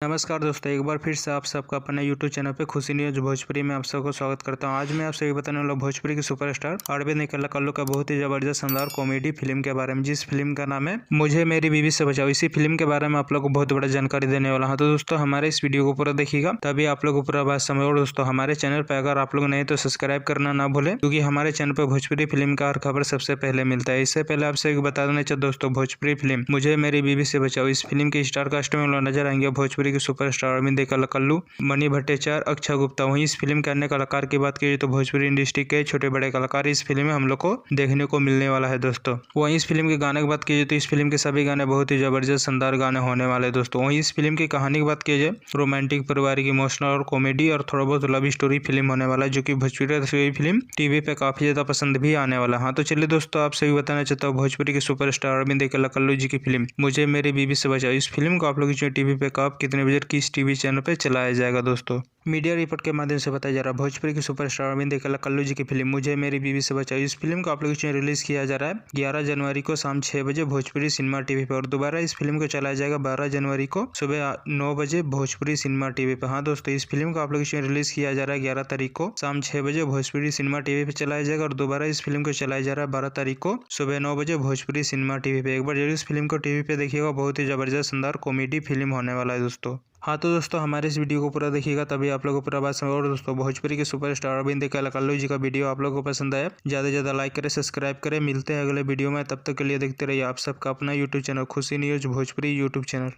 नमस्कार दोस्तों, एक बार फिर से आप सबका अपने YouTube चैनल पे खुशी न्यूज भोजपुरी में आप सबको स्वागत करता हूं। आज मैं आप सभी बताने वाला भोजपुरी के सुपरस्टार अरविंद कल्लू का बहुत ही जबरदस्त शानदार कॉमेडी फिल्म के बारे में, जिस फिल्म का नाम है मुझे मेरी बीवी से बचाओ। इसी फिल्म के बारे में आप लोग को बहुत बड़ा जानकारी देने वाला हूँ। तो दोस्तों हमारे इस वीडियो को पूरा देखिएगा, तभी आप लोग को पूरा बात समझ। और दोस्तों हमारे चैनल पर अगर आप लोग नहीं तो सब्सक्राइब करना ना भूलें, क्योंकि हमारे चैनल पर भोजपुरी फिल्म का हर खबर सबसे पहले मिलता है। इससे पहले आप सभी बता देना चाहिए दोस्तों, भोजपुरी फिल्म मुझे मेरी बीवी से बचाओ, इस फिल्म के स्टार कास्ट में नजर आएंगे भोजपुरी के सुपरस्टार कल्लू, मणि भट्टाचार्य, अक्षय गुप्ता। वहीं इस फिल्म के अन्य कलाकार की बात की तो भोजपुरी इंडस्ट्री के छोटे बड़े कलाकार इस फिल्म में हम लोग को देखने को मिलने वाला है दोस्तों। वहीं इस फिल्म के गाने की बात की जाए तो इस फिल्म के सभी गाने बहुत ही जबरदस्त शानदार गाने होने वाले हैं दोस्तों। वहीं इस फिल्म की कहानी की बात की जाए, रोमांटिक, पारिवारिक, इमोशनल और कॉमेडी और थोड़ा बहुत लव स्टोरी फिल्म होने वाला है, जो कि भोजपुरी फिल्म टीवी पे काफी ज्यादा पसंद भी आने वाला है। हाँ तो चलिए दोस्तों, आप सभी बताना चाहता हूँ भोजपुरी के सुपरस्टार अरविंद कल्लू जी की फिल्म मुझे मेरी बीवी से बचाओ, इस फिल्म को आप लोग टीवी पे कब कितने बजे किस टीवी चैनल पे चलाया जाएगा दोस्तों। मीडिया रिपोर्ट के माध्यम से बताया जा रहा है भोजपुरी के सुपरस्टार अरविंद कल्लू जी की फिल्म मुझे मेरी बीवी से बचाओ, इस फिल्म को आप लोग रिलीज किया जा रहा है 11 जनवरी को शाम 6 बजे भोजपुरी सिनेमा टीवी पे, और दोबारा इस फिल्म को चलाया जाएगा 12 जनवरी को सुबह 9 बजे भोजपुरी सिनेमा टीवी पे। हाँ दोस्तों, इस फिल्म को आप लोग रिलीज किया जा रहा है 11 तारीख को शाम 6 बजे भोजपुरी सिनेमा टीवी पे चलाया जाएगा, और दोबारा इस फिल्म को चलाया जा रहा है 12 तारीख को सुबह 9 बजे भोजपुरी सिनेमा टीवी पे। एक बार जरूर इस फिल्म को टीवी पे देखिएगा, बहुत ही जबरदस्त शानदार कॉमेडी फिल्म होने वाला है दोस्तों। हाँ तो दोस्तों हमारे इस वीडियो को पूरा देखिएगा, तभी आप लोगों को पूरा बात समझ। और दोस्तों भोजपुरी के सुपरस्टार अरविंद कल्लू जी का वीडियो आप लोगों को पसंद आया, ज़्यादा से ज़्यादा लाइक करें, सब्सक्राइब करें। मिलते हैं अगले वीडियो में, तब तक के लिए देखते रहिए आप सबका अपना यूट्यूब चैनल खुशी न्यूज भोजपुरी यूट्यूब चैनल।